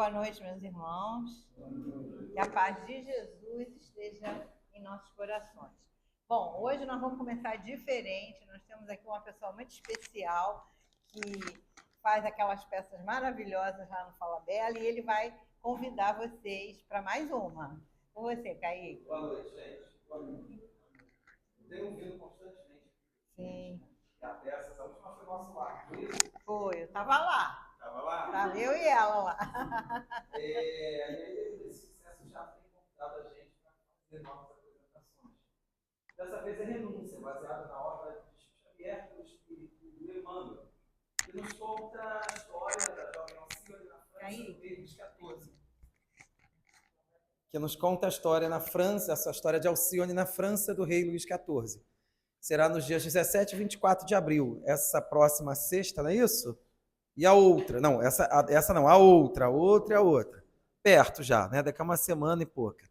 Boa noite, meus irmãos. Que a paz de Jesus esteja em nossos corações. Bom, hoje nós vamos começar diferente. Nós temos aqui uma pessoa muito especial que faz aquelas peças maravilhosas lá no Fala Bela e ele vai convidar vocês para mais uma. Com você, Kaique. Boa noite, gente. Boa noite. Eu tenho vindo constantemente. Sim. E a peça, essa última foi nosso lar, foi isso? Foi, eu estava lá. Estava lá? Estava eu e ela lá. E aí, esse sucesso já tem convidado a gente para fazer novas apresentações. Dessa vez é Renúncia, baseada na obra de Chico Xavier pelo espírito do Emmanuel, que nos conta a história da jovem Alcione na França do rei Luís XIV. Que nos conta a história na França, essa história de Alcione na França do rei Luís XIV. Será nos dias 17 e 24 de abril, essa próxima sexta, não é isso? E a outra, não, essa não, a outra e a outra. Perto já, né? Daqui a uma semana e pouca.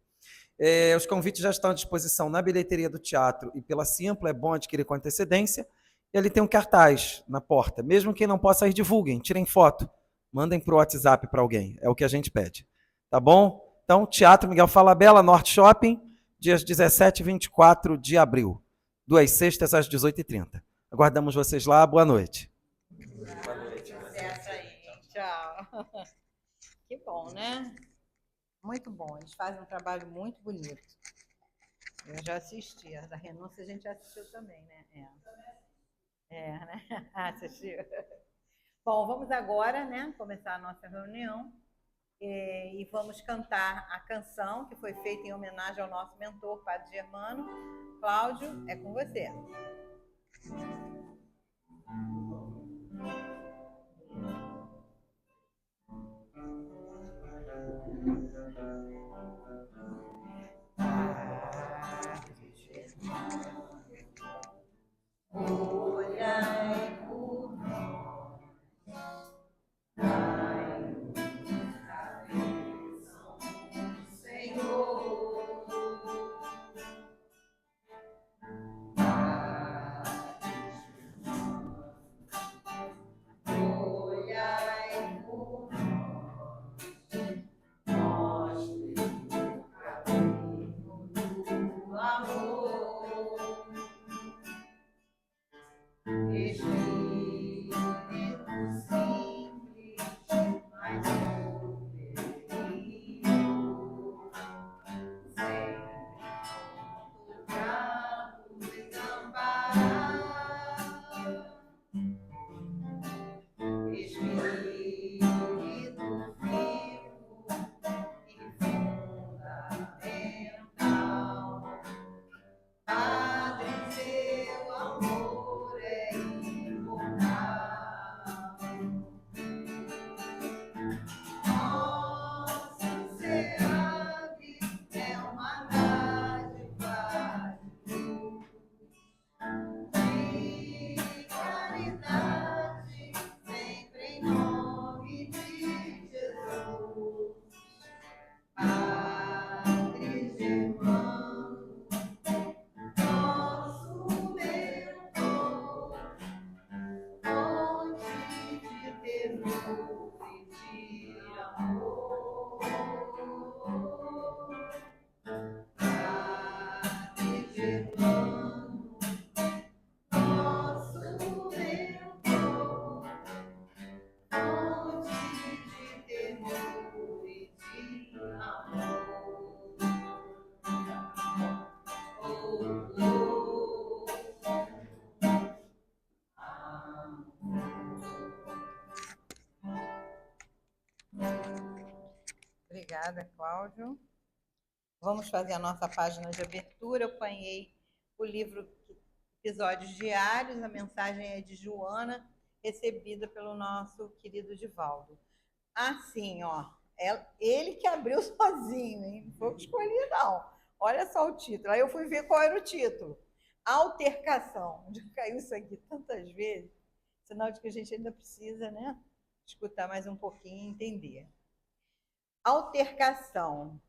Os convites já estão à disposição na bilheteria do teatro e pela Simpla, é bom adquirir com antecedência. E ali tem um cartaz na porta. Mesmo quem não possa ir, divulguem, tirem foto, mandem para o WhatsApp para alguém, é o que a gente pede. Tá bom? Então, Teatro Miguel Falabella, Norte Shopping, dias 17 e 24 de abril. 2 sextas às 18h30. Aguardamos vocês lá. Boa noite. Boa noite. Sucesso aí. Tchau. Que bom, né? Muito bom. Eles fazem um trabalho muito bonito. Eu já assisti. A da Renúncia a gente já assistiu também, né? Né? Assistiu. Bom, vamos agora, né, começar a nossa reunião e vamos cantar a canção que foi feita em homenagem ao nosso mentor, Padre Germano. Cláudio, é com você. Olhai por nós, dai-nos a bênção do Senhor. Olhai por nós, mostre o caminho do amor. Espírito simples, mas superior, sempre pronto pra nos amparar. Espírito vivo e fundamental, Padre, seu amor é imortal. Nosso SEAB é uma dádiva de caridade, sempre em nome de Jesus. Padre Germano, nosso mentor, fonte de temor e de amor. Padre Germano, nosso mentor, fonte de temor e de amor. Obrigada, Cláudio. Vamos fazer a nossa página de abertura. Eu apanhei o livro Episódios Diários, a mensagem é de Joana, recebida pelo nosso querido Divaldo. Assim, ó, ele que abriu sozinho, hein? Não foi eu que escolhi, não. Olha só o título. Aí eu fui ver qual era o título. Altercação. Já caiu isso aqui tantas vezes, sinal de que a gente ainda precisa, né, escutar mais um pouquinho e entender. Altercação.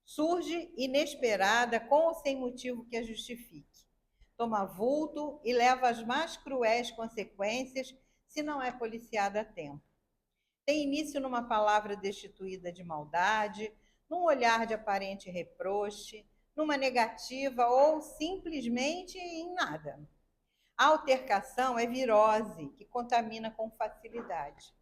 Surge inesperada com ou sem motivo que a justifique. Toma vulto e leva às mais cruéis consequências se não é policiada a tempo. tem início numa palavra destituída de maldade, num olhar de aparente reproche, numa negativa ou simplesmente em nada. A altercação é virose que contamina com facilidade,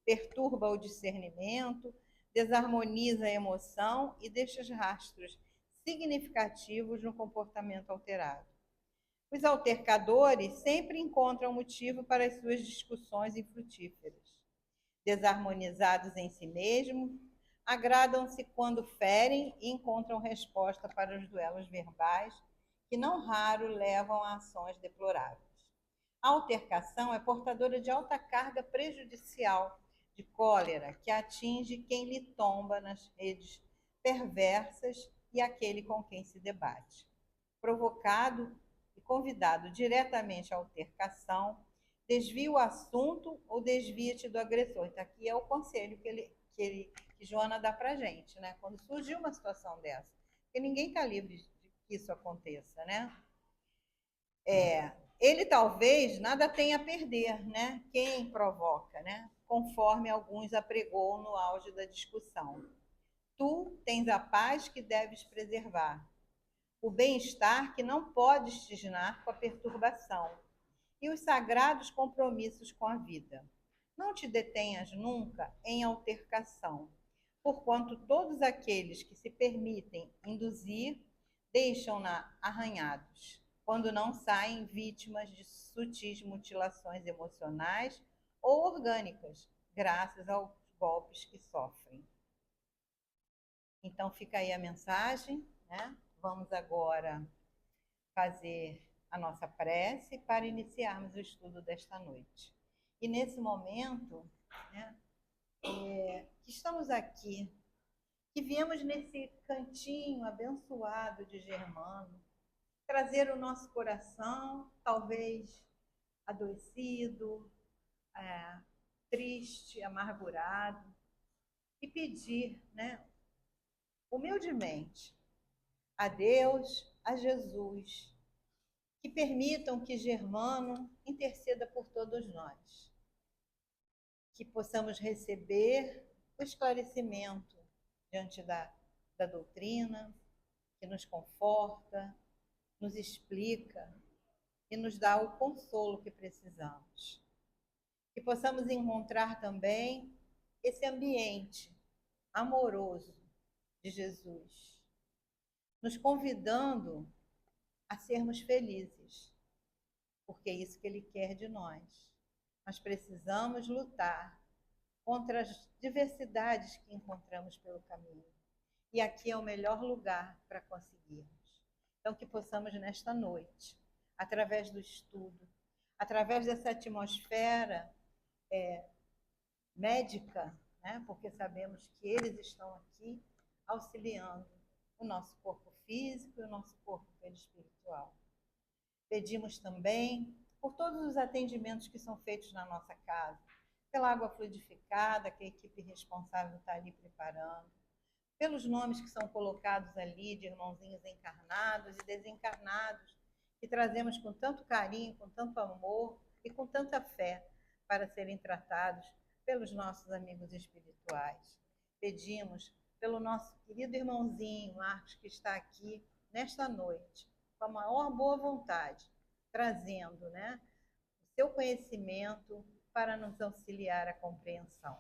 perturba o discernimento, desarmoniza a emoção e deixa rastros significativos no comportamento alterado. Os altercadores sempre encontram motivo para as suas discussões infrutíferas. Desarmonizados em si mesmos, agradam-se quando ferem e encontram resposta para os duelos verbais, que não raro levam a ações deploráveis. A altercação é portadora de alta carga prejudicial de cólera que atinge quem lhe tomba nas redes perversas e aquele com quem se debate. Provocado e convidado diretamente à altercação, desvia o assunto ou desvia-te do agressor. Então, aqui é o conselho que Joana dá para a gente, né? Quando surgir uma situação dessa. Porque ninguém está livre de que isso aconteça, né? Ele talvez nada tenha a perder, né? Quem provoca, né? Conforme alguns apregou no auge da discussão. Tu tens a paz que deves preservar, o bem-estar que não podes cisnar com a perturbação, e os sagrados compromissos com a vida. Não te detenhas nunca em altercação, porquanto todos aqueles que se permitem induzir deixam-na arranhados, quando não saem vítimas de sutis mutilações emocionais ou orgânicas, graças aos golpes que sofrem. Então fica aí a mensagem, né? Vamos agora fazer a nossa prece para iniciarmos o estudo desta noite. E nesse momento, né, que estamos aqui, que viemos nesse cantinho abençoado de Germano, trazer o nosso coração, talvez adoecido, triste, amargurado, e pedir, né, humildemente, a Deus, a Jesus, que permitam que Germano interceda por todos nós, que possamos receber o esclarecimento diante da doutrina, que nos conforta, nos explica e nos dá o consolo que precisamos. Que possamos encontrar também esse ambiente amoroso de Jesus, nos convidando a sermos felizes, porque é isso que Ele quer de nós. Nós precisamos lutar contra as diversidades que encontramos pelo caminho. E aqui é o melhor lugar para conseguirmos. Então, que possamos nesta noite, através do estudo, através dessa atmosfera médica, né? Porque sabemos que eles estão aqui auxiliando o nosso corpo físico e o nosso corpo espiritual. Pedimos também por todos os atendimentos que são feitos na nossa casa, pela água fluidificada que a equipe responsável está ali preparando, pelos nomes que são colocados ali de irmãozinhos encarnados e desencarnados, que trazemos com tanto carinho, com tanto amor e com tanta fé para serem tratados pelos nossos amigos espirituais. Pedimos pelo nosso querido irmãozinho Marcos, que está aqui nesta noite, com a maior boa vontade, trazendo, né, o seu conhecimento para nos auxiliar à compreensão.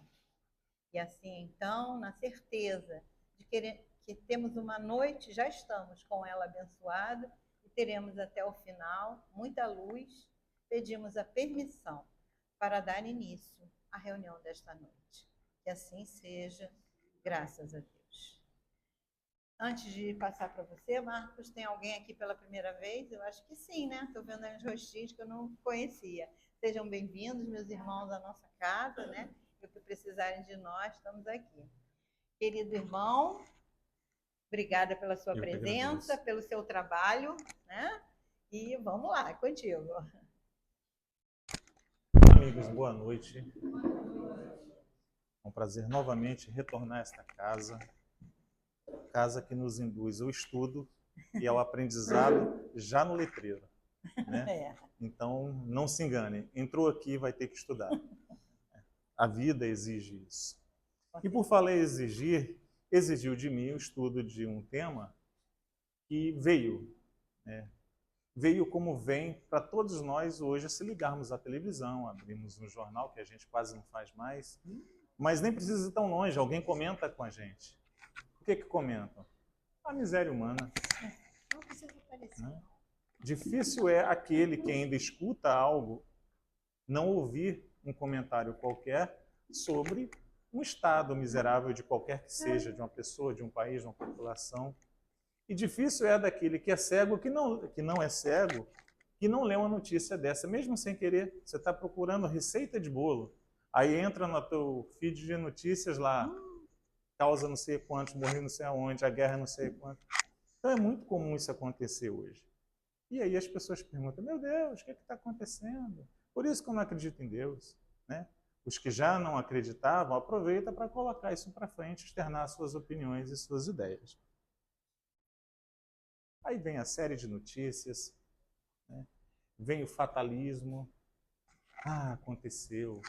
E assim, então, na certeza de que temos uma noite, já estamos com ela abençoada e teremos até o final muita luz, pedimos a permissão para dar início à reunião desta noite. Que assim seja, graças a Deus. Antes de passar para você, Marcos, tem alguém aqui pela primeira vez? Eu acho que sim, né? Estou vendo aí uns rostinhos que eu não conhecia. Sejam bem-vindos, meus irmãos, à nossa casa, né? E o que precisarem de nós, estamos aqui. Querido irmão, obrigada pela sua presença, pelo seu trabalho, né? E vamos lá, é contigo. Amigos, boa noite. É um prazer novamente retornar a esta casa, casa que nos induz ao estudo e ao aprendizado já no letreiro, né? Então, não se engane, entrou aqui vai ter que estudar. A vida exige isso. E por falar em exigir, exigiu de mim o estudo de um tema que veio, né? Veio como vem para todos nós hoje, se ligarmos à televisão, abrimos um jornal, que a gente quase não faz mais, mas nem precisa ir tão longe, alguém comenta com a gente. O que comentam? A miséria humana. Não precisa aparecer. Né? Difícil é aquele que ainda escuta algo não ouvir um comentário qualquer sobre um estado miserável de qualquer que seja, de uma pessoa, de um país, de uma população. E difícil é daquele que é cego, que não é cego, que não lê uma notícia dessa, mesmo sem querer. Você está procurando receita de bolo, aí entra no teu feed de notícias lá, causa não sei quantos, morreu não sei aonde, a guerra não sei quanto. Então é muito comum isso acontecer hoje. E aí as pessoas perguntam, meu Deus, o que está acontecendo? Por isso que eu não acredito em Deus. Né? Os que já não acreditavam, aproveitam para colocar isso para frente, externar suas opiniões e suas ideias. Aí vem a série de notícias, né? Vem o fatalismo. Ah, aconteceu.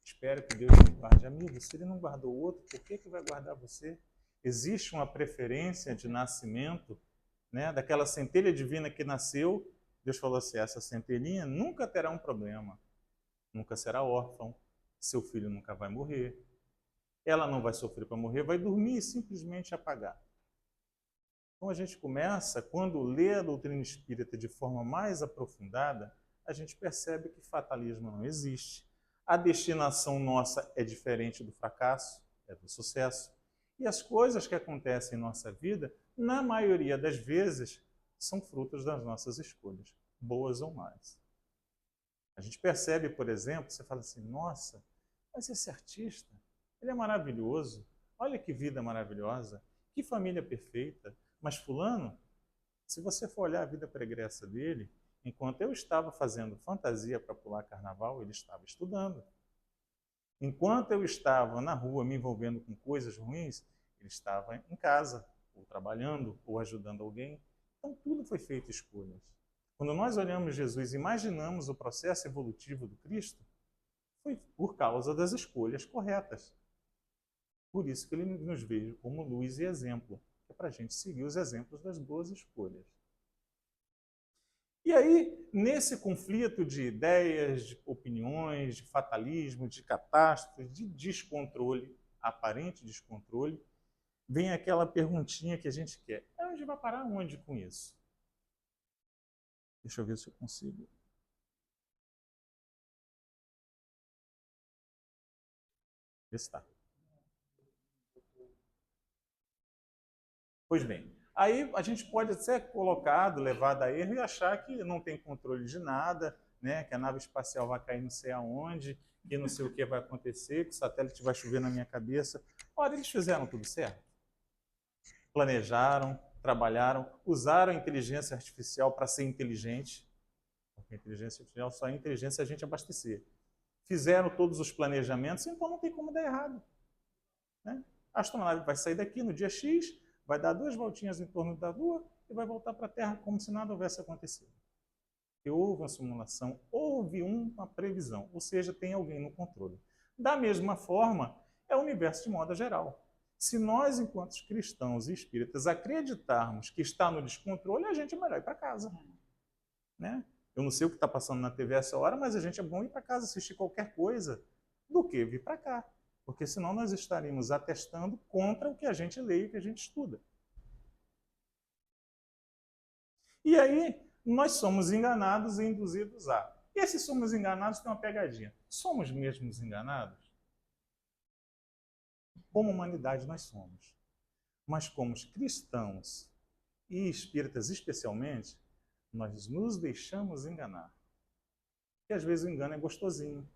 Espero que Deus me guarde. Amigo, se Ele não guardou o outro, por que vai guardar você? Existe uma preferência de nascimento, né? Daquela centelha divina que nasceu. Deus falou assim, essa centelhinha nunca terá um problema. Nunca será órfão. Seu filho nunca vai morrer. Ela não vai sofrer para morrer, vai dormir e simplesmente apagar. Então a gente começa, quando lê a doutrina espírita de forma mais aprofundada, a gente percebe que fatalismo não existe. A destinação nossa é diferente do fracasso, é do sucesso. E as coisas que acontecem em nossa vida, na maioria das vezes, são frutos das nossas escolhas, boas ou más. A gente percebe, por exemplo, você fala assim, nossa, mas esse artista, ele é maravilhoso, olha que vida maravilhosa, que família perfeita. Mas fulano, se você for olhar a vida pregressa dele, enquanto eu estava fazendo fantasia para pular carnaval, ele estava estudando. Enquanto eu estava na rua me envolvendo com coisas ruins, ele estava em casa, ou trabalhando, ou ajudando alguém. Então tudo foi feito escolhas. Quando nós olhamos Jesus e imaginamos o processo evolutivo do Cristo, foi por causa das escolhas corretas. Por isso que ele nos veio como luz e exemplo. É para a gente seguir os exemplos das boas escolhas. E aí, nesse conflito de ideias, de opiniões, de fatalismo, de catástrofe, de descontrole, aparente descontrole, vem aquela perguntinha que a gente quer. A gente vai parar onde com isso? Deixa eu ver se eu consigo. Está. Pois bem, aí a gente pode ser colocado, levado a erro e achar que não tem controle de nada, né? Que a nave espacial vai cair não sei aonde, que não sei o que vai acontecer, que o satélite vai chover na minha cabeça. Ora, eles fizeram tudo certo. Planejaram, trabalharam, usaram a inteligência artificial para ser inteligente, porque a inteligência artificial só é inteligência a gente abastecer. Fizeram todos os planejamentos, então não tem como dar errado. Né? A astronave vai sair daqui no dia X, vai dar 2 voltinhas em torno da Lua e vai voltar para a Terra como se nada houvesse acontecido. E houve uma simulação, houve uma previsão, ou seja, tem alguém no controle. Da mesma forma, é o universo de modo geral. Se nós, enquanto cristãos e espíritas, acreditarmos que está no descontrole, a gente é melhor ir para casa. Né? Eu não sei o que está passando na TV essa hora, mas a gente é bom ir para casa assistir qualquer coisa do que vir para cá. Porque senão nós estaríamos atestando contra o que a gente lê e o que a gente estuda. E aí, nós somos enganados e induzidos a. E esses somos enganados tem uma pegadinha. Somos mesmos enganados? Como humanidade nós somos. Mas como cristãos e espíritas especialmente, nós nos deixamos enganar. E às vezes o engano é gostosinho.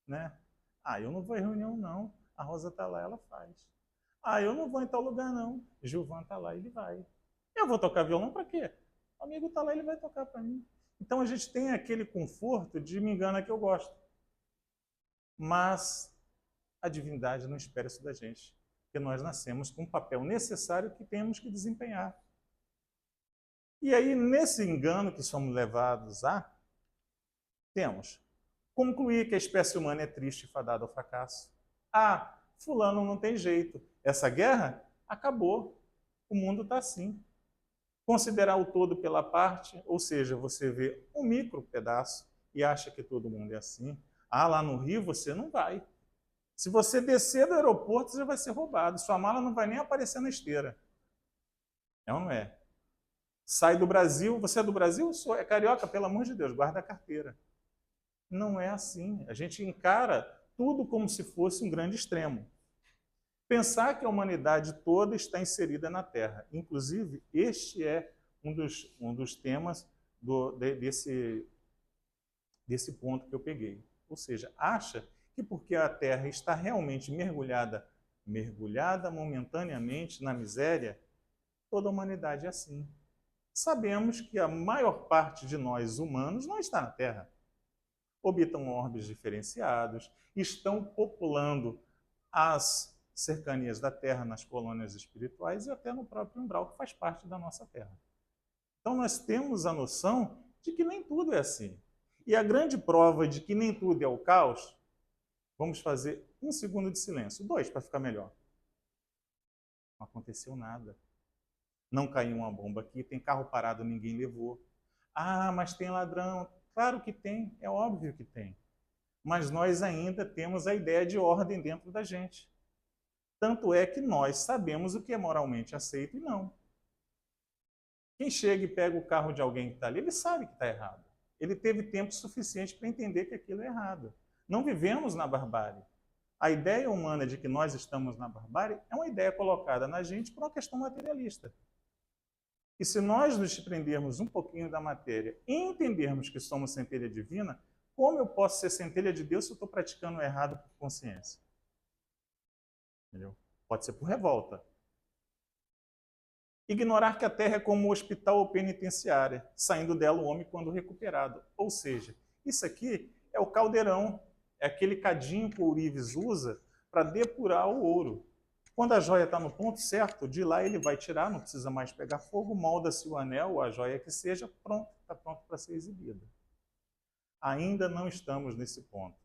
Né? Ah, eu não vou em reunião, não. A Rosa está lá, ela faz. Ah, eu não vou em tal lugar, não. Gilvan está lá, ele vai. Eu vou tocar violão para quê? O amigo está lá, ele vai tocar para mim. Então a gente tem aquele conforto de me engana que eu gosto. Mas a divindade não espera isso da gente. Porque nós nascemos com um papel necessário que temos que desempenhar. E aí, nesse engano que somos levados a, temos concluir que a espécie humana é triste e fadada ao fracasso. Ah, fulano não tem jeito. Essa guerra acabou. O mundo está assim. Considerar o todo pela parte, ou seja, você vê um micro pedaço e acha que todo mundo é assim. Ah, lá no Rio você não vai. Se você descer do aeroporto, você vai ser roubado. Sua mala não vai nem aparecer na esteira. É ou não é? Sai do Brasil. Você é do Brasil? É carioca? Pelo amor de Deus, guarda a carteira. Não é assim. A gente encara tudo como se fosse um grande extremo. Pensar que a humanidade toda está inserida na Terra. Inclusive, este é um dos temas desse ponto que eu peguei. Ou seja, acha que porque a Terra está realmente mergulhada momentaneamente na miséria, toda a humanidade é assim. Sabemos que a maior parte de nós humanos não está na Terra. Orbitam orbes diferenciados, estão populando as cercanias da Terra nas colônias espirituais e até no próprio umbral, que faz parte da nossa Terra. Então nós temos a noção de que nem tudo é assim. E a grande prova de que nem tudo é o caos, vamos fazer 1 segundo de silêncio, 2 para ficar melhor. Não aconteceu nada. Não caiu uma bomba aqui, tem carro parado, ninguém levou. Ah, mas tem ladrão. Claro que tem, é óbvio que tem. Mas nós ainda temos a ideia de ordem dentro da gente. Tanto é que nós sabemos o que é moralmente aceito e não. Quem chega e pega o carro de alguém que está ali, ele sabe que está errado. Ele teve tempo suficiente para entender que aquilo é errado. Não vivemos na barbárie. A ideia humana de que nós estamos na barbárie é uma ideia colocada na gente por uma questão materialista. E se nós nos desprendermos um pouquinho da matéria e entendermos que somos centelha divina, como eu posso ser centelha de Deus se eu estou praticando o errado por consciência? Entendeu? Pode ser por revolta. Ignorar que a Terra é como um hospital ou penitenciária, saindo dela o homem quando recuperado. Ou seja, isso aqui é o caldeirão, é aquele cadinho que o ourives usa para depurar o ouro. Quando a joia está no ponto certo, de lá ele vai tirar, não precisa mais pegar fogo, molda-se o anel ou a joia que seja, pronto, está pronto para ser exibida. Ainda não estamos nesse ponto.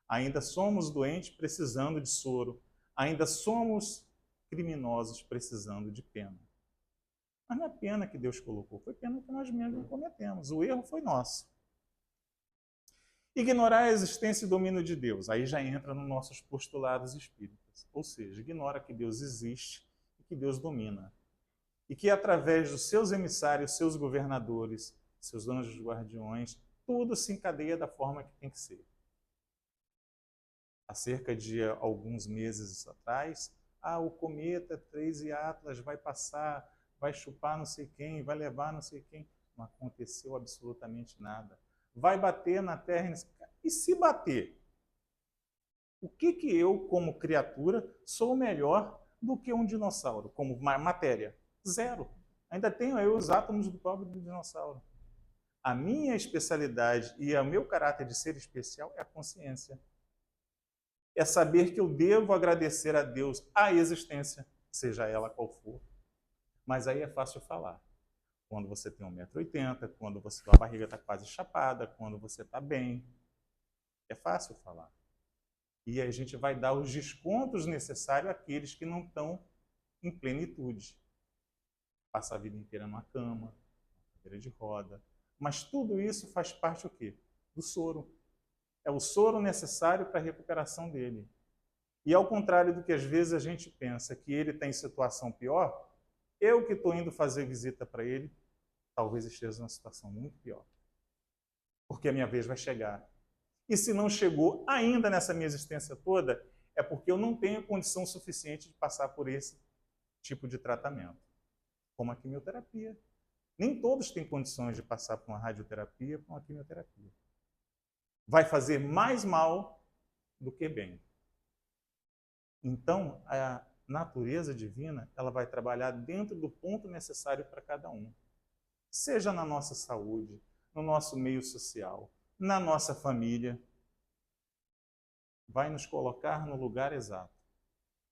Ainda somos doentes precisando de soro. Ainda somos criminosos precisando de pena. Mas não é pena que Deus colocou, foi pena que nós mesmos cometemos. O erro foi nosso. Ignorar a existência e domínio de Deus. Aí já entra nos nossos postulados espíritas. Ou seja, ignora que Deus existe e que Deus domina. E que através dos seus emissários, seus governadores, seus anjos guardiões, tudo se encadeia da forma que tem que ser. Há cerca de alguns meses atrás, o cometa 3 e Atlas vai passar, vai chupar não sei quem, vai levar não sei quem. Não aconteceu absolutamente nada. Vai bater na Terra. E se bater? O que eu, como criatura, sou melhor do que um dinossauro, como matéria? Zero. Ainda tenho aí os átomos do próprio dinossauro. A minha especialidade e o meu caráter de ser especial é a consciência. É saber que eu devo agradecer a Deus a existência, seja ela qual for. Mas aí é fácil falar. Quando você tem 1,80 m, quando a barriga está quase chapada, quando você está bem. É fácil falar. E a gente vai dar os descontos necessários àqueles que não estão em plenitude. Passa a vida inteira numa cama, cadeira de roda. Mas tudo isso faz parte o quê? Do soro. É o soro necessário para a recuperação dele. E ao contrário do que às vezes a gente pensa que ele está em situação pior, eu que estou indo fazer visita para ele, talvez esteja numa situação muito pior. Porque a minha vez vai chegar. E se não chegou ainda nessa minha existência toda, é porque eu não tenho condição suficiente de passar por esse tipo de tratamento. Como a quimioterapia. Nem todos têm condições de passar por uma radioterapia, por uma quimioterapia. Vai fazer mais mal do que bem. Então, a natureza divina, ela vai trabalhar dentro do ponto necessário para cada um. Seja na nossa saúde, no nosso meio social, na nossa família. Vai nos colocar no lugar exato.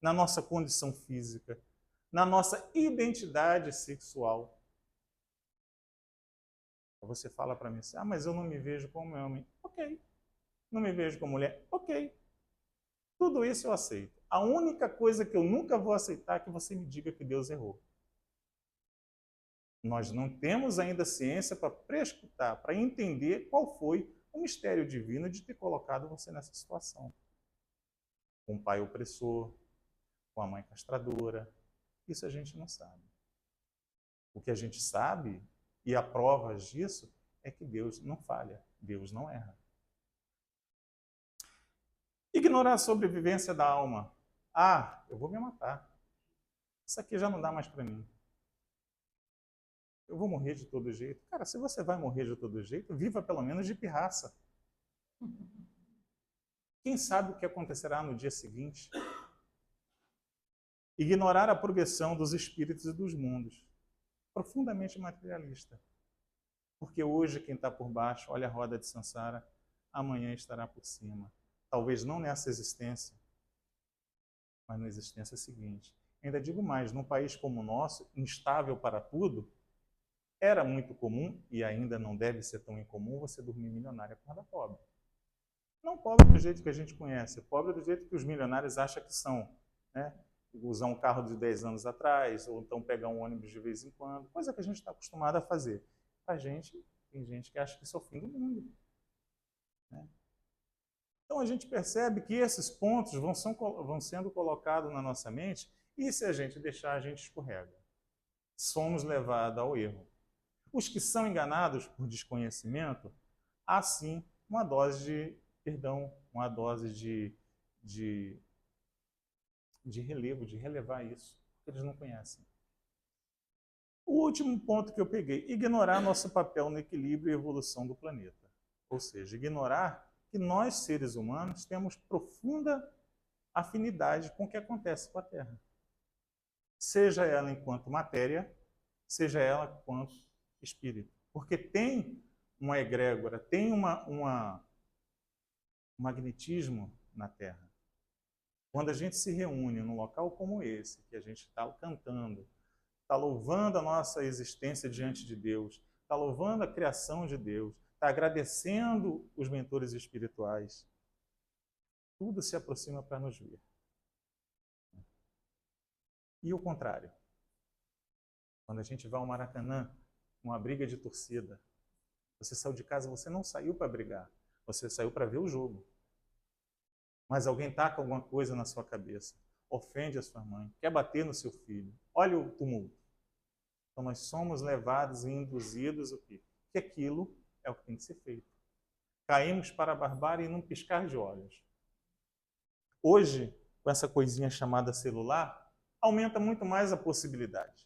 Na nossa condição física, na nossa identidade sexual. Você fala para mim assim, mas eu não me vejo como homem. Ok. não me vejo como mulher. Ok, tudo isso eu aceito. A única coisa que eu nunca vou aceitar é que você me diga que Deus errou. Nós não temos ainda ciência para prescrutar, para entender qual foi o mistério divino de ter colocado você nessa situação. Com um pai opressor, com a mãe castradora. Isso a gente não sabe. O que a gente sabe, e a prova disso, é que Deus não falha, Deus não erra. Ignorar a sobrevivência da alma. Ah, eu vou me matar. Isso aqui já não dá mais para mim. Eu vou morrer de todo jeito. Cara, se você vai morrer de todo jeito, viva pelo menos de pirraça. Quem sabe o que acontecerá no dia seguinte? Ignorar a progressão dos espíritos e dos mundos. Profundamente materialista. Porque hoje quem está por baixo, olha a roda de Sansara, amanhã estará por cima. Talvez não nessa existência, mas na existência seguinte. Ainda digo mais, num país como o nosso, instável para tudo, era muito comum, e ainda não deve ser tão incomum, você dormir milionário acordar pobre. Não pobre do jeito que a gente conhece, pobre do jeito que os milionários acham que são. Né? Usar um carro de 10 anos atrás, ou então pegar um ônibus de vez em quando, coisa que a gente está acostumado a fazer. A gente, tem gente que acha que isso é o fim do mundo. Né? Então a gente percebe que esses pontos vão sendo colocados na nossa mente, e se a gente deixar, a gente escorrega. Somos levados ao erro. Os que são enganados por desconhecimento, há sim uma dose de perdão, uma dose de relevo, de relevar isso, porque eles não conhecem. O último ponto que eu peguei, ignorar nosso papel no equilíbrio e evolução do planeta. Ou seja, ignorar que nós, seres humanos, temos profunda afinidade com o que acontece com a Terra. Seja ela enquanto matéria, seja ela enquanto espírito. Porque tem uma egrégora, tem um magnetismo na Terra. Quando a gente se reúne num local como esse, que a gente está cantando, está louvando a nossa existência diante de Deus, está louvando a criação de Deus, está agradecendo os mentores espirituais, tudo se aproxima para nos ver. E o contrário. Quando a gente vai ao Maracanã, uma briga de torcida, você saiu de casa, você não saiu para brigar, você saiu para ver o jogo. Mas alguém taca alguma coisa na sua cabeça, ofende a sua mãe, quer bater no seu filho. Olha o tumulto. Então nós somos levados e induzidos o quê? Que aquilo é o que tem que ser feito. Caímos para a barbárie num piscar de olhos. Hoje, com essa coisinha chamada celular, aumenta muito mais a possibilidade.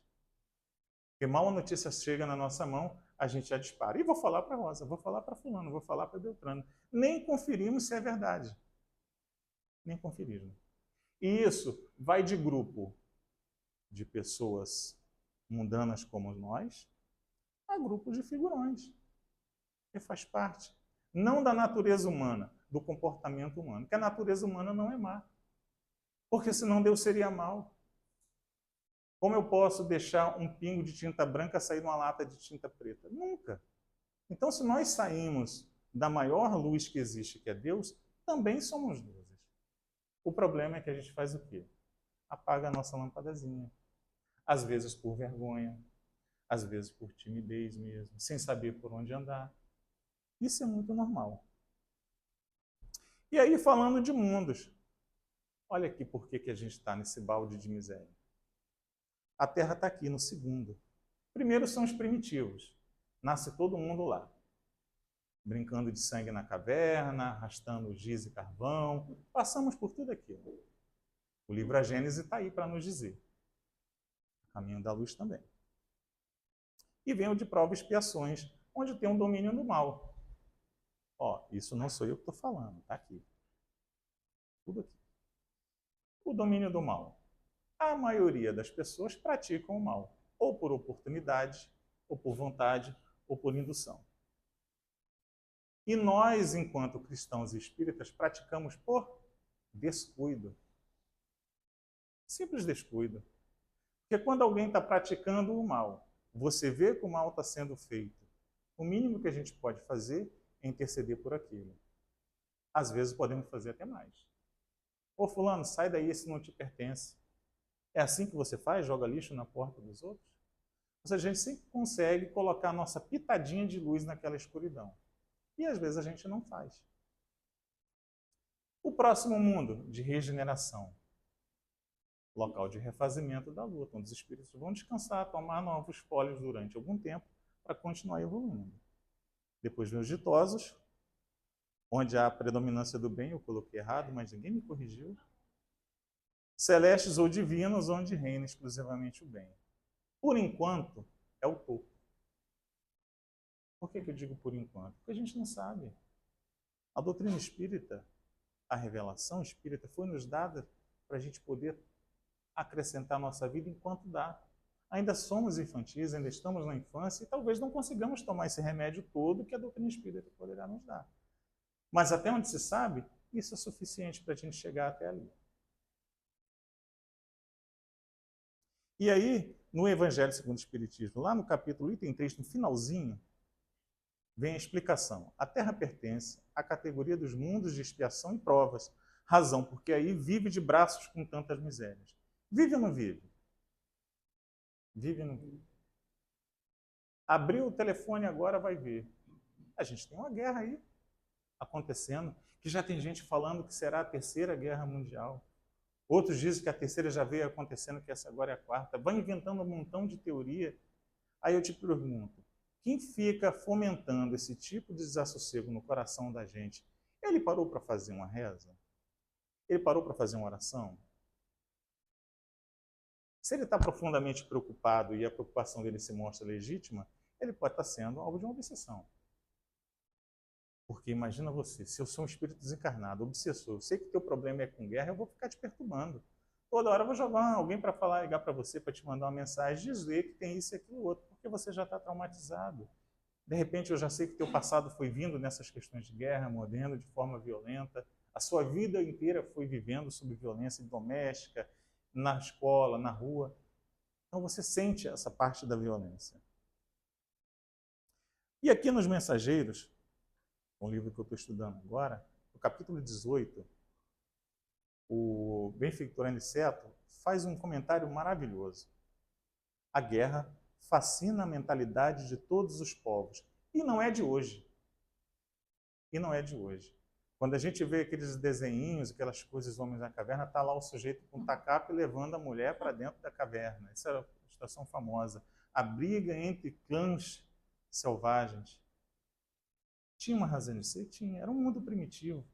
Porque mal a notícia chega na nossa mão, a gente já dispara. E vou falar para Rosa, vou falar para fulano, vou falar para Beltrano. Nem conferimos se é verdade. Nem conferimos. E isso vai de grupo de pessoas mundanas como nós a grupo de figurões. Que faz parte. Não da natureza humana, do comportamento humano. Porque a natureza humana não é má. Porque senão Deus seria mau. Como eu posso deixar um pingo de tinta branca sair numa lata de tinta preta? Nunca. Então, se nós saímos da maior luz que existe, que é Deus, também somos deuses. O problema é que a gente faz o quê? Apaga a nossa lampadazinha. Às vezes por vergonha, às vezes por timidez mesmo, sem saber por onde andar. Isso é muito normal. E aí, falando de mundos, olha aqui por que a gente está nesse balde de miséria. A Terra está aqui no segundo. Primeiro são os primitivos. Nasce todo mundo lá. Brincando de sangue na caverna, arrastando giz e carvão. Passamos por tudo aquilo. O livro A Gênese está aí para nos dizer. O caminho da luz também. E vem o de prova e expiações, onde tem um domínio do mal. Ó, isso não sou eu que estou falando, está aqui. Tudo aqui. O domínio do mal. A maioria das pessoas praticam o mal, ou por oportunidade, ou por vontade, ou por indução. E nós, enquanto cristãos e espíritas, praticamos por descuido. Simples descuido. Porque quando alguém está praticando o mal, você vê que o mal está sendo feito, o mínimo que a gente pode fazer é interceder por aquilo. Às vezes podemos fazer até mais. Ô fulano, sai daí, esse não te pertence. É assim que você faz? Joga lixo na porta dos outros? Ou seja, a gente sempre consegue colocar a nossa pitadinha de luz naquela escuridão. E às vezes a gente não faz. O próximo mundo de regeneração. Local de refazimento da luta, onde os espíritos vão descansar, tomar novos folhos durante algum tempo para continuar evoluindo. Depois vem os ditosos, onde há a predominância do bem, eu coloquei errado, mas ninguém me corrigiu. Celestes ou divinos, onde reina exclusivamente o bem. Por enquanto, é o topo. Por que eu digo por enquanto? Porque a gente não sabe. A doutrina espírita, a revelação espírita, foi nos dada para a gente poder acrescentar a nossa vida enquanto dá. Ainda somos infantis, ainda estamos na infância e talvez não consigamos tomar esse remédio todo que a doutrina espírita poderá nos dar. Mas até onde se sabe, isso é suficiente para a gente chegar até ali. E aí, no Evangelho segundo o Espiritismo, lá no capítulo item 3, no finalzinho, vem a explicação. A Terra pertence à categoria dos mundos de expiação e provas. Razão, porque aí vive de braços com tantas misérias. Vive ou não vive? Vive ou não vive? Abriu o telefone agora, vai ver. A gente tem uma guerra aí acontecendo, que já tem gente falando que será a terceira guerra mundial. Outros dizem que a terceira já veio acontecendo, que essa agora é a quarta. Vai inventando um montão de teoria. Aí eu te pergunto, quem fica fomentando esse tipo de desassossego no coração da gente, ele parou para fazer uma reza? Ele parou para fazer uma oração? Se ele está profundamente preocupado e a preocupação dele se mostra legítima, ele pode estar sendo alvo de uma obsessão. Porque imagina você, se eu sou um espírito desencarnado, obsessor, eu sei que o teu problema é com guerra, eu vou ficar te perturbando. Toda hora eu vou jogar alguém para falar, ligar para você, para te mandar uma mensagem, dizer que tem isso e aquilo outro, porque você já está traumatizado. De repente eu já sei que teu passado foi vindo nessas questões de guerra, mordendo de forma violenta, a sua vida inteira foi vivendo sob violência doméstica, na escola, na rua. Então você sente essa parte da violência. E aqui nos Mensageiros, um livro que eu estou estudando agora, no capítulo 18, o benfeitor Aniceto faz um comentário maravilhoso. A guerra fascina a mentalidade de todos os povos. E não é de hoje. E não é de hoje. Quando a gente vê aqueles desenhinhos, aquelas coisas, homens na caverna, está lá o sujeito com um tacape levando a mulher para dentro da caverna. Essa era a situação famosa. A briga entre clãs selvagens. Tinha uma razão de ser? Tinha. Era um mundo primitivo.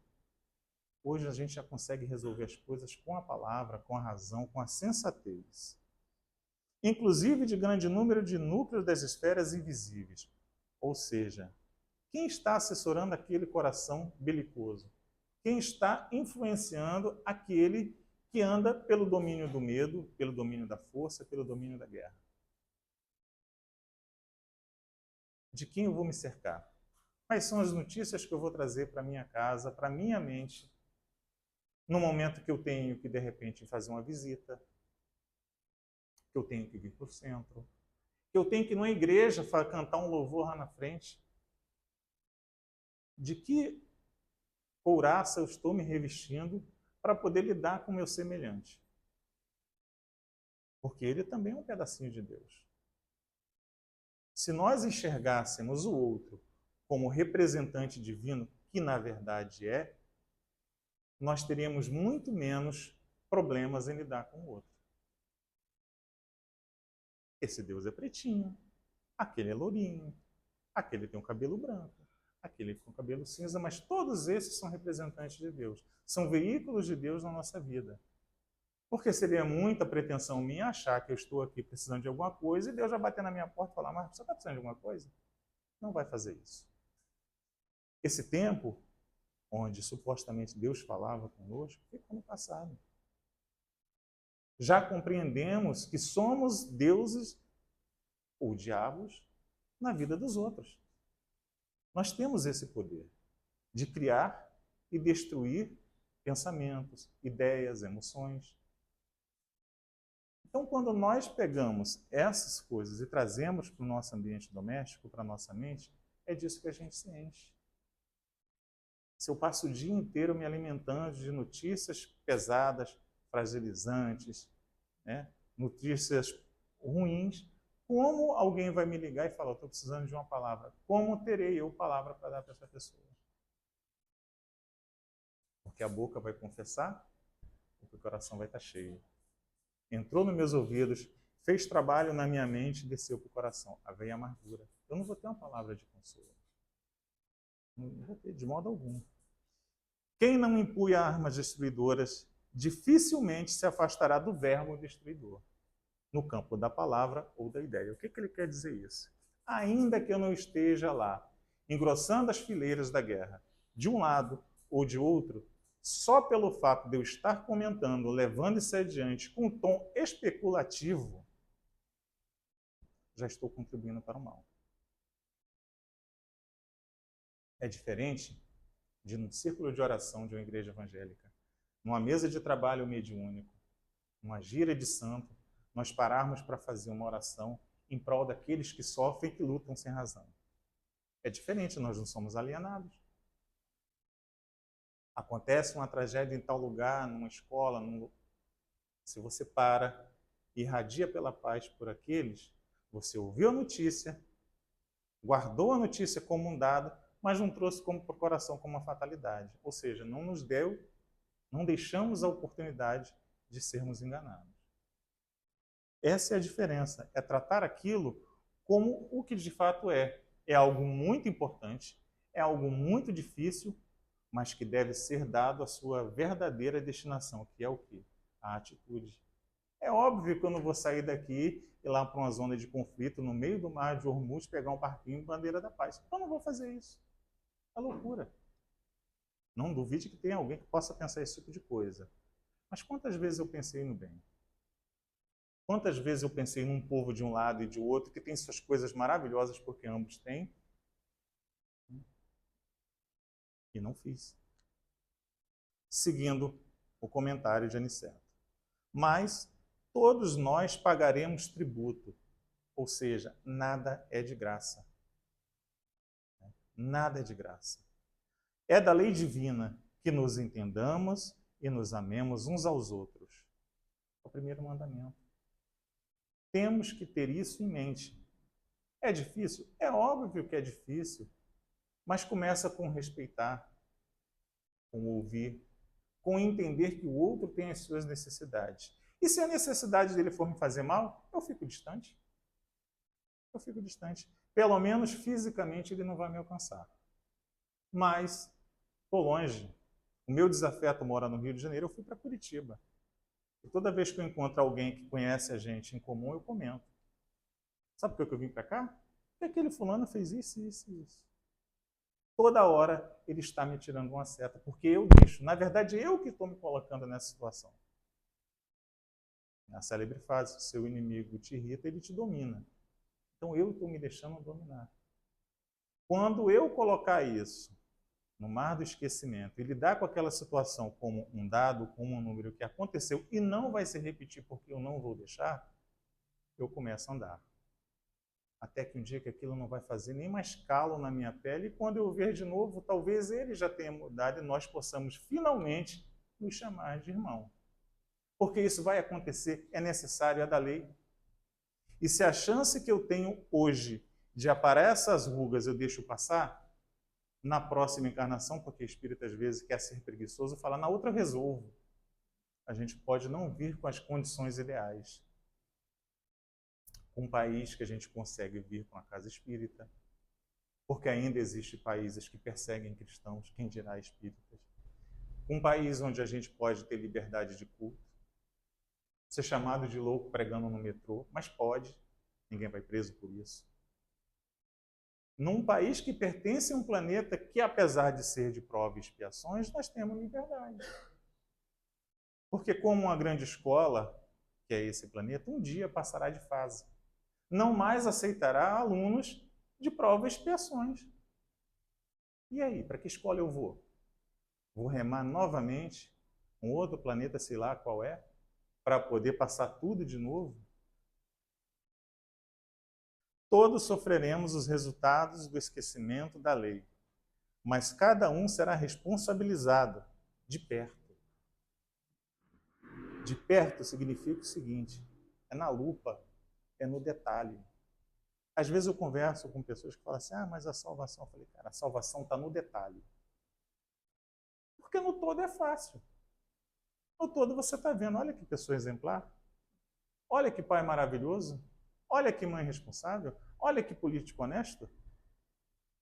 Hoje a gente já consegue resolver as coisas com a palavra, com a razão, com a sensatez. Inclusive de grande número de núcleos das esferas invisíveis. Ou seja, quem está assessorando aquele coração belicoso? Quem está influenciando aquele que anda pelo domínio do medo, pelo domínio da força, pelo domínio da guerra? De quem eu vou me cercar? Quais são as notícias que eu vou trazer para minha casa, para minha mente, no momento que eu tenho que, de repente, fazer uma visita, que eu tenho que vir para o centro, que eu tenho que ir numa igreja cantar um louvor lá na frente? De que couraça eu estou me revestindo para poder lidar com o meu semelhante? Porque ele também é um pedacinho de Deus. Se nós enxergássemos o outro como representante divino, que na verdade é, nós teríamos muito menos problemas em lidar com o outro. Esse Deus é pretinho, aquele é lourinho, aquele tem um cabelo branco, aquele com cabelo cinza, mas todos esses são representantes de Deus. São veículos de Deus na nossa vida. Porque seria muita pretensão minha achar que eu estou aqui precisando de alguma coisa e Deus já bater na minha porta e falar, mas você está precisando de alguma coisa? Não vai fazer isso. Esse tempo, onde supostamente Deus falava conosco, ficou no passado. Já compreendemos que somos deuses ou diabos na vida dos outros. Nós temos esse poder de criar e destruir pensamentos, ideias, emoções. Então, quando nós pegamos essas coisas e trazemos para o nosso ambiente doméstico, para a nossa mente, é disso que a gente se enche. Se eu passo o dia inteiro me alimentando de notícias pesadas, fragilizantes, né? Notícias ruins, como alguém vai me ligar e falar, estou precisando de uma palavra? Como terei eu palavra para dar para essa pessoa? Porque a boca vai confessar, porque o coração vai estar cheio. Entrou nos meus ouvidos, fez trabalho na minha mente e desceu para o coração. Aí veio a amargura. Eu não vou ter uma palavra de consolo. Não vou ter, de modo algum. Quem não empunha armas destruidoras dificilmente se afastará do verbo destruidor, no campo da palavra ou da ideia. O que ele quer dizer isso? Ainda que eu não esteja lá, engrossando as fileiras da guerra, de um lado ou de outro, só pelo fato de eu estar comentando, levando isso adiante com um tom especulativo, já estou contribuindo para o mal. É diferente de num círculo de oração de uma igreja evangélica, numa mesa de trabalho mediúnico, numa gira de santo, nós pararmos para fazer uma oração em prol daqueles que sofrem e que lutam sem razão. É diferente, nós não somos alienados. Acontece uma tragédia em tal lugar, numa escola, se você para, irradia pela paz por aqueles, você ouviu a notícia, guardou a notícia como um dado, mas não trouxe para o coração como uma fatalidade. Ou seja, não deixamos a oportunidade de sermos enganados. Essa é a diferença, é tratar aquilo como o que de fato é. É algo muito importante, é algo muito difícil, mas que deve ser dado à sua verdadeira destinação, que é o quê? A atitude. É óbvio que eu não vou sair daqui e ir lá para uma zona de conflito, no meio do mar de Hormuz, pegar um barquinho e bandeira da paz. Eu não vou fazer isso. É loucura. Não duvide que tenha alguém que possa pensar esse tipo de coisa. Mas quantas vezes eu pensei no bem? Quantas vezes eu pensei num povo de um lado e de outro, que tem suas coisas maravilhosas, porque ambos têm, e não fiz. Seguindo o comentário de Aniceto. Mas todos nós pagaremos tributo, ou seja, nada é de graça. Nada é de graça. É da lei divina que nos entendamos e nos amemos uns aos outros. É o primeiro mandamento. Temos que ter isso em mente. É difícil? É óbvio que é difícil, mas começa com respeitar, com ouvir, com entender que o outro tem as suas necessidades. E se a necessidade dele for me fazer mal, eu fico distante. Eu fico distante. Pelo menos fisicamente ele não vai me alcançar. Mas estou longe. O meu desafeto mora no Rio de Janeiro, eu fui para Curitiba. E toda vez que eu encontro alguém que conhece a gente em comum, eu comento. Sabe por que eu vim para cá? Porque aquele fulano fez isso, isso e isso. Toda hora ele está me tirando uma seta, porque eu deixo. Na verdade, eu que estou me colocando nessa situação. A célebre frase, se seu inimigo te irrita, ele te domina. Então eu estou me deixando dominar. Quando eu colocar isso no mar do esquecimento e lidar com aquela situação como um dado, como um número que aconteceu e não vai se repetir porque eu não vou deixar, eu começo a andar. Até que um dia que aquilo não vai fazer nem mais calo na minha pele, e quando eu ver de novo, talvez ele já tenha mudado e nós possamos finalmente nos chamar de irmão. Porque isso vai acontecer, é necessário, é da lei. E se a chance que eu tenho hoje de aparar essas rugas eu deixo passar, na próxima encarnação, porque o espírito às vezes quer ser preguiçoso, fala, na outra eu resolvo. A gente pode não vir com as condições ideais. Um país que a gente consegue vir com a casa espírita, porque ainda existem países que perseguem cristãos, quem dirá espíritas. Um país onde a gente pode ter liberdade de culto, ser chamado de louco pregando no metrô, mas pode, ninguém vai preso por isso. Num país que pertence a um planeta que, apesar de ser de prova e expiações, nós temos liberdade. Porque como uma grande escola, que é esse planeta, um dia passará de fase. Não mais aceitará alunos de prova e expiações. E aí, para que escola eu vou? Vou remar novamente um outro planeta, sei lá qual é, para poder passar tudo de novo? Todos sofreremos os resultados do esquecimento da lei. mas cada um será responsabilizado de perto. De perto significa o seguinte, é na lupa, é no detalhe. Às vezes eu converso com pessoas que falam assim, mas a salvação, eu falei, cara, a salvação está no detalhe. Porque no todo é fácil. No todo você está vendo, olha que pessoa exemplar, olha que pai maravilhoso, olha que mãe responsável, olha que político honesto.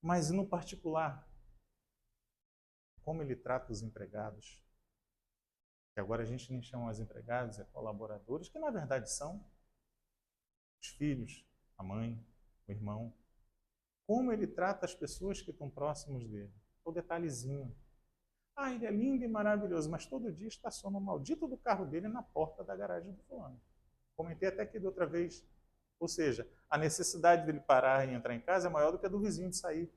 Mas no particular, como ele trata os empregados, que agora a gente nem chama mais empregados, é colaboradores, que na verdade são os filhos, a mãe, o irmão. Como ele trata as pessoas que estão próximos dele. O detalhezinho. Ele é lindo e maravilhoso, mas todo dia estaciona o maldito do carro dele na porta da garagem do fulano. Comentei até aqui da outra vez. Ou seja, a necessidade dele parar e entrar em casa é maior do que a do vizinho de sair.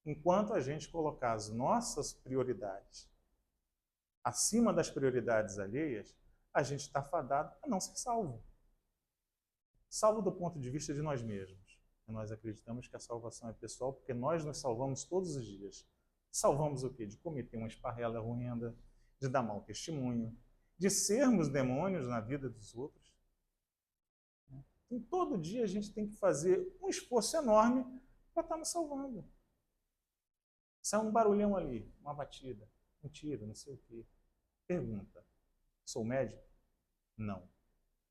Enquanto a gente colocar as nossas prioridades acima das prioridades alheias, a gente está fadado a não ser salvo. Salvo do ponto de vista de nós mesmos. E nós acreditamos que a salvação é pessoal porque nós nos salvamos todos os dias. Salvamos o quê? De cometer uma esparrela horrenda, de dar mau testemunho, de sermos demônios na vida dos outros. Então, todo dia a gente tem que fazer um esforço enorme para estar nos salvando. Sai um barulhão ali, uma batida, um tiro, não sei o quê. Pergunta, sou médico? Não.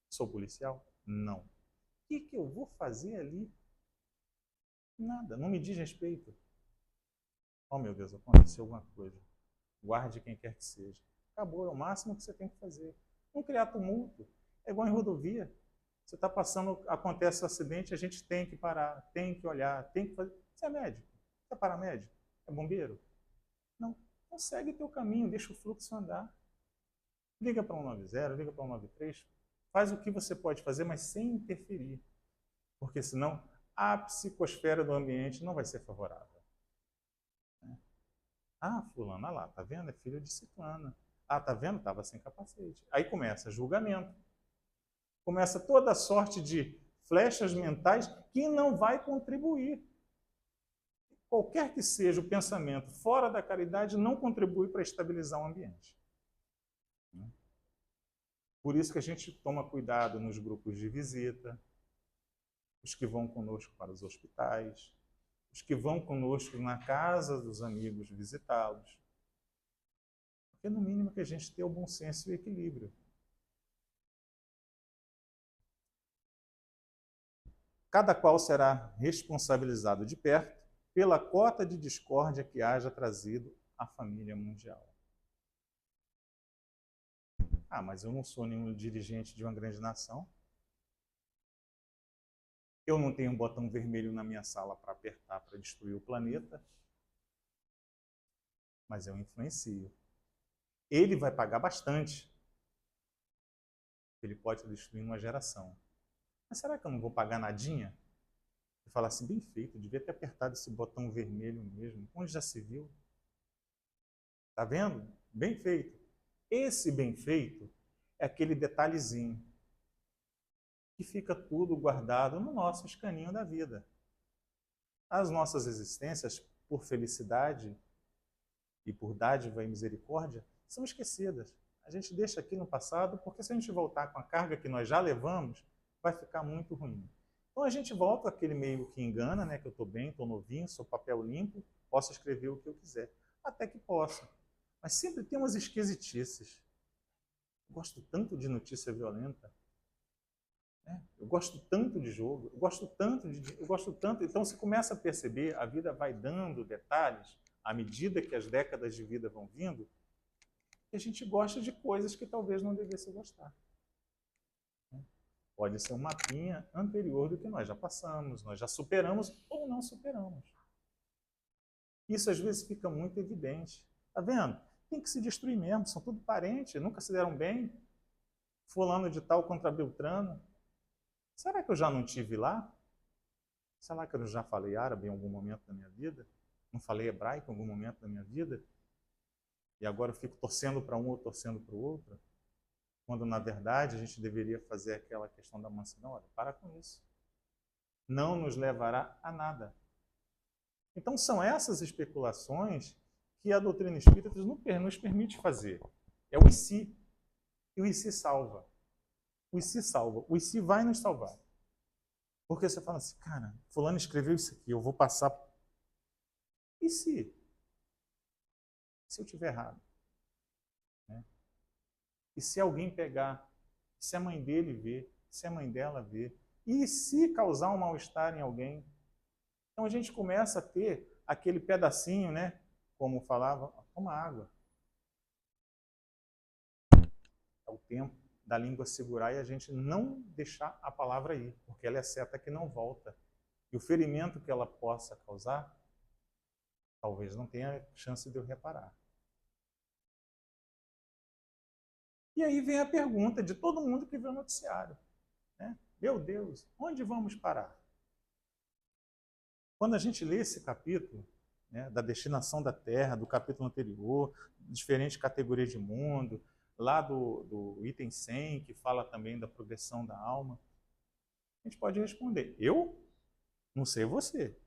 Sou policial? Não. O que eu vou fazer ali? Nada, não me diz respeito. Oh, meu Deus, aconteceu alguma coisa. Guarde quem quer que seja. Acabou, é o máximo que você tem que fazer. Não criar tumulto. É igual em rodovia. Você está passando, acontece um acidente, a gente tem que parar, tem que olhar, tem que fazer. Você é médico? Você é paramédico? É bombeiro? Não. Então segue teu caminho, deixa o fluxo andar. Liga para 190, liga para 193. Faz o que você pode fazer, mas sem interferir. Porque senão a psicosfera do ambiente não vai ser favorável. Fulano, lá, tá vendo? É filho de ciclana. Tá vendo? Estava sem capacete. Aí começa julgamento. Começa toda sorte de flechas mentais que não vai contribuir. Qualquer que seja o pensamento fora da caridade não contribui para estabilizar o ambiente. Por isso que a gente toma cuidado nos grupos de visita, os que vão conosco para os hospitais, os que vão conosco na casa dos amigos visitá-los. Porque no mínimo que a gente tenha o bom senso e o equilíbrio. Cada qual será responsabilizado de perto pela cota de discórdia que haja trazido à família mundial. Mas eu não sou nenhum dirigente de uma grande nação. Eu não tenho um botão vermelho na minha sala para apertar para destruir o planeta. Mas eu influencio. Ele vai pagar bastante. Ele pode destruir uma geração. Mas será que eu não vou pagar nadinha? E falar assim, bem feito, devia ter apertado esse botão vermelho mesmo. Onde já se viu? Tá vendo? Bem feito. Esse bem feito é aquele detalhezinho que fica tudo guardado no nosso escaninho da vida. As nossas existências, por felicidade e por dádiva e misericórdia, são esquecidas. A gente deixa aqui no passado, porque se a gente voltar com a carga que nós já levamos, vai ficar muito ruim. Então a gente volta àquele meio que engana, né, que eu estou bem, estou novinho, sou papel limpo, posso escrever o que eu quiser. Até que posso. Mas sempre tem umas esquisitices. Eu gosto tanto de notícia violenta. Eu gosto tanto de jogo, eu gosto tanto. Então você começa a perceber, a vida vai dando detalhes, à medida que as décadas de vida vão vindo, que a gente gosta de coisas que talvez não devesse gostar. Pode ser um mapinha anterior do que nós já passamos, nós já superamos ou não superamos. Isso às vezes fica muito evidente. Tá vendo? Tem que se destruir mesmo, são tudo parentes, nunca se deram bem. Fulano de tal contra Beltrano. Será que eu já não estive lá? Será que eu já falei árabe em algum momento da minha vida? Não falei hebraico em algum momento da minha vida? E agora eu fico torcendo para um ou torcendo para o outro? Quando, na verdade, a gente deveria fazer aquela questão da mansidão. Olha, para com isso. Não nos levará a nada. Então, são essas especulações que a doutrina espírita nos permite fazer. É o e se. E o e se salva. O e se salva. O e se vai nos salvar. Porque você fala assim, cara, fulano escreveu isso aqui, eu vou passar. E se? Se eu estiver errado? Né? E se alguém pegar? Se a mãe dele vê? Se a mãe dela vê? E se causar um mal-estar em alguém? Então a gente começa a ter aquele pedacinho, né? Como falava, como água. É o tempo da língua segurar e a gente não deixar a palavra ir, porque ela é seta que não volta. E o ferimento que ela possa causar, talvez não tenha chance de eu reparar. E aí vem a pergunta de todo mundo que vê o noticiário. Né? Meu Deus, onde vamos parar? Quando a gente lê esse capítulo, né, da destinação da terra, do capítulo anterior, diferentes categorias de mundo, lá do item 100, que fala também da progressão da alma, a gente pode responder, eu? Não sei você.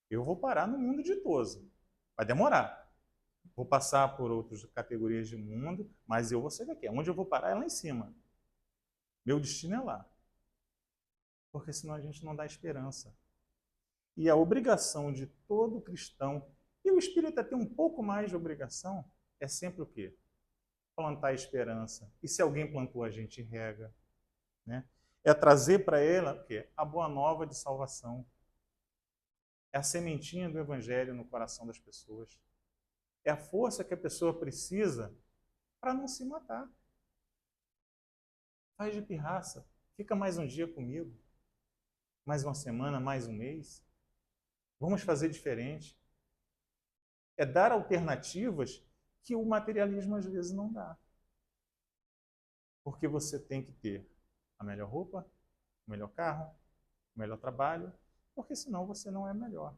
Eu vou parar no mundo ditoso. Vai demorar. Vou passar por outras categorias de mundo, mas eu vou sair daqui. Onde eu vou parar é lá em cima. Meu destino é lá. Porque senão a gente não dá esperança. E a obrigação de todo cristão, e o espírita tem um pouco mais de obrigação, é sempre o quê? Plantar esperança. E se alguém plantou, a gente rega. Né? É trazer para ela o quê? A boa nova de salvação. É a sementinha do evangelho no coração das pessoas. É a força que a pessoa precisa para não se matar. Faz de pirraça. Fica mais um dia comigo. Mais uma semana, mais um mês. Vamos fazer diferente. É dar alternativas que o materialismo às vezes não dá. Porque você tem que ter a melhor roupa, o melhor carro, o melhor trabalho, porque senão você não é melhor.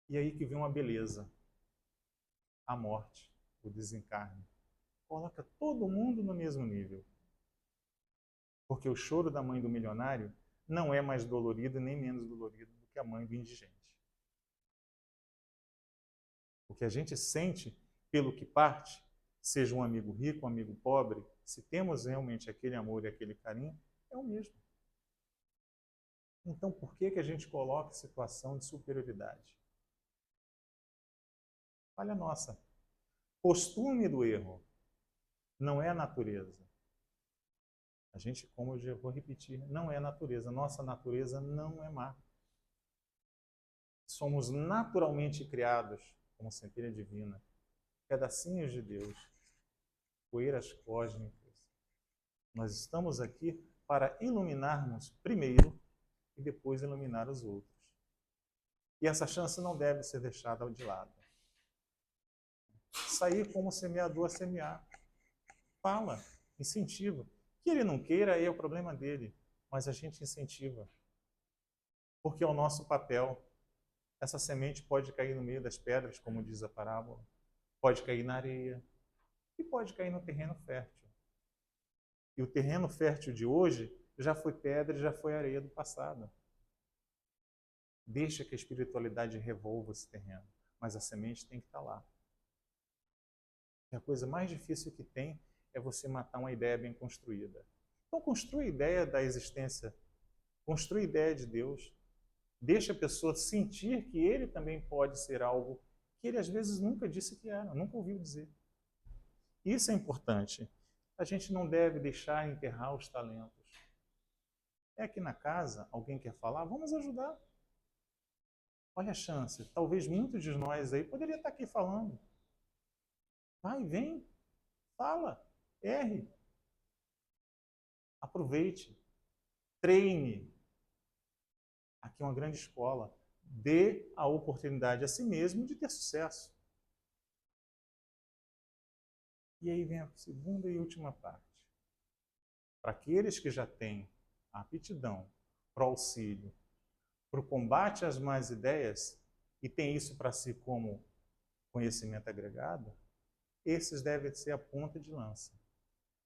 E aí que vem uma beleza. A morte, o desencarne. Coloca todo mundo no mesmo nível. Porque o choro da mãe do milionário não é mais dolorido nem menos dolorido do que a mãe do indigente. O que a gente sente pelo que parte, seja um amigo rico, um amigo pobre, se temos realmente aquele amor e aquele carinho, é o mesmo. Então, por que a gente coloca situação de superioridade? Falha nossa. Costume do erro não é a natureza. A gente, como eu já vou repetir, não é a natureza. Nossa natureza não é má. Somos naturalmente criados como centelha divina, pedacinhos de Deus, poeiras cósmicas. Nós estamos aqui para iluminarmos primeiro e depois iluminar os outros. E essa chance não deve ser deixada de lado. Sair como semeador a semear. Fala, incentiva. Que ele não queira, aí é o problema dele, mas a gente incentiva. Porque é o nosso papel. Essa semente pode cair no meio das pedras, como diz a parábola, pode cair na areia e pode cair no terreno fértil. E o terreno fértil de hoje já foi pedra e já foi areia do passado. Deixa que a espiritualidade revolva esse terreno, mas a semente tem que estar lá. E a coisa mais difícil que tem é você matar uma ideia bem construída. Então construa a ideia da existência, construa a ideia de Deus, deixa a pessoa sentir que ele também pode ser algo que ele às vezes nunca disse que era, nunca ouviu dizer. Isso é importante. A gente não deve deixar enterrar os talentos. É aqui na casa, alguém quer falar, vamos ajudar. Olha a chance, talvez muitos de nós aí poderia estar aqui falando. Vai, vem, fala, erre. Aproveite, treine. Aqui é uma grande escola. Dê a oportunidade a si mesmo de ter sucesso. E aí vem a segunda e última parte. Para aqueles que já têm a aptidão para o auxílio, para o combate às más ideias, e tem isso para si como conhecimento agregado, esses devem ser a ponta de lança,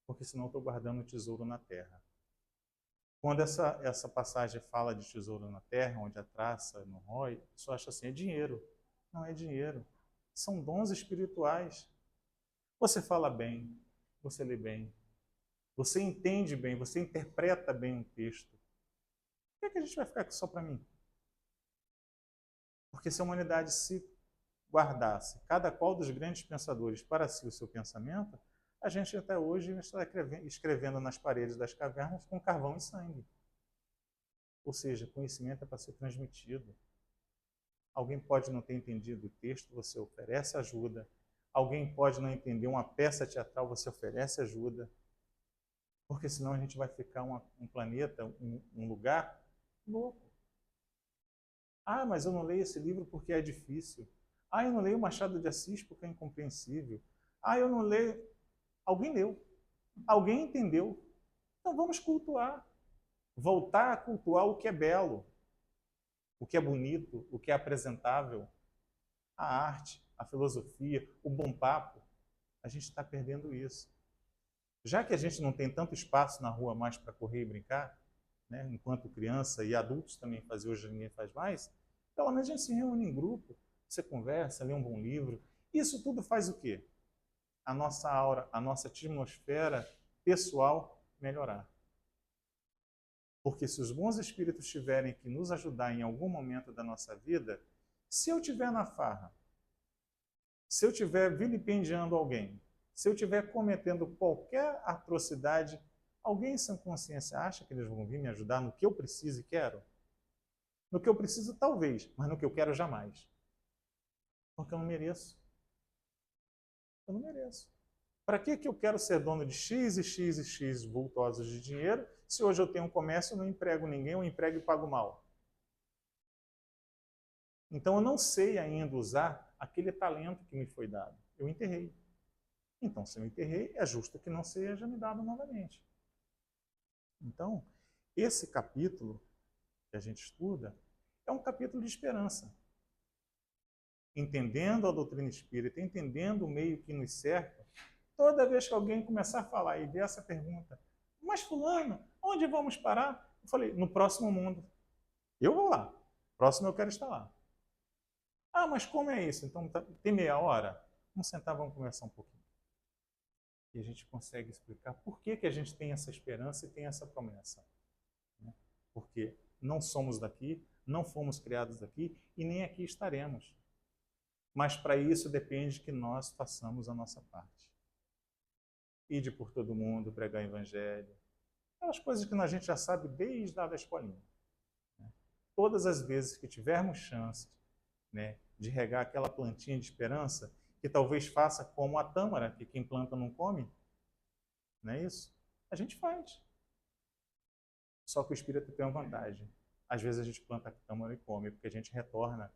porque senão estou guardando o tesouro na terra. Quando essa passagem fala de tesouro na terra, onde a traça não rói, a pessoa acha assim, é dinheiro. Não é dinheiro. São dons espirituais. Você fala bem, você lê bem, você entende bem, você interpreta bem um texto. Por que a gente vai ficar aqui só para mim? Porque se a humanidade se guardasse cada qual dos grandes pensadores para si o seu pensamento, a gente até hoje está escrevendo nas paredes das cavernas com carvão e sangue. Ou seja, conhecimento é para ser transmitido. Alguém pode não ter entendido o texto, você oferece ajuda. Alguém pode não entender uma peça teatral, você oferece ajuda. Porque senão a gente vai ficar um planeta, um lugar louco. Ah, mas eu não leio esse livro porque é difícil. Ah, eu não leio Machado de Assis porque é incompreensível. Ah, eu não leio... Alguém leu. Alguém entendeu. Então vamos cultuar. Voltar a cultuar o que é belo, o que é bonito, o que é apresentável. A arte, a filosofia, o bom papo. A gente está perdendo isso. Já que a gente não tem tanto espaço na rua mais para correr e brincar, né, enquanto criança e adultos também faziam, hoje ninguém faz mais, pelo menos a gente se reúne em grupo, você conversa, lê um bom livro. Isso tudo faz o quê? A nossa aura, a nossa atmosfera pessoal melhorar. Porque se os bons espíritos tiverem que nos ajudar em algum momento da nossa vida, se eu estiver na farra, se eu estiver vilipendiando alguém, se eu estiver cometendo qualquer atrocidade, alguém sem consciência acha que eles vão vir me ajudar no que eu preciso e quero? No que eu preciso, talvez, mas no que eu quero, jamais. Porque eu não mereço. Eu não mereço. Para que eu quero ser dono de X e X e X vultosos de dinheiro, se hoje eu tenho um comércio e não emprego ninguém, eu emprego e pago mal? Então eu não sei ainda usar aquele talento que me foi dado. Eu enterrei. Então, se eu enterrei, é justo que não seja me dado novamente. Então, esse capítulo que a gente estuda é um capítulo de esperança. Entendendo a doutrina espírita, entendendo o meio que nos cerca, toda vez que alguém começar a falar e ver essa pergunta, mas fulano, onde vamos parar? Eu falei, no próximo mundo. Eu vou lá. Próximo eu quero estar lá. Ah, mas como é isso? Então, tem meia hora? Vamos sentar, vamos conversar um pouquinho. E a gente consegue explicar por que a gente tem essa esperança e tem essa promessa. Porque não somos daqui, não fomos criados daqui e nem aqui estaremos. Mas para isso depende que nós façamos a nossa parte. Ide por todo mundo, pregar o evangelho. Aquelas coisas que a gente já sabe desde lá da escolinha. Todas as vezes que tivermos chance, de regar aquela plantinha de esperança, que talvez faça como a tâmara, que quem planta não come, não é isso? A gente faz. Só que o espírito tem uma vantagem. Às vezes a gente planta a tâmara e come, porque a gente retorna.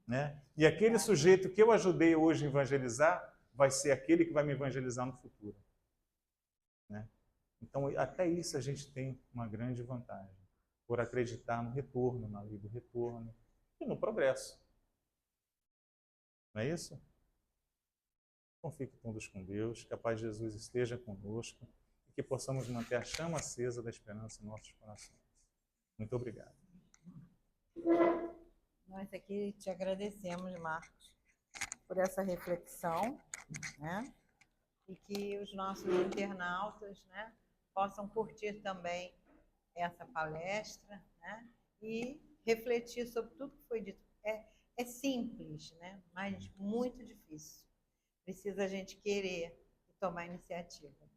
Né? E aquele sujeito que eu ajudei hoje a evangelizar, vai ser aquele que vai me evangelizar no futuro. Né? Então, até isso a gente tem uma grande vantagem, por acreditar no retorno, na lei do retorno e no progresso. Não é isso? Então fiquem todos com Deus, que a paz de Jesus esteja conosco e que possamos manter a chama acesa da esperança em nossos corações. Muito obrigado. Nós aqui te agradecemos, Marcos, por essa reflexão, né? E que os nossos internautas, né, possam curtir também essa palestra, né? E refletir sobre tudo que foi dito. É simples, né? Mas muito difícil. Precisa a gente querer e tomar iniciativa.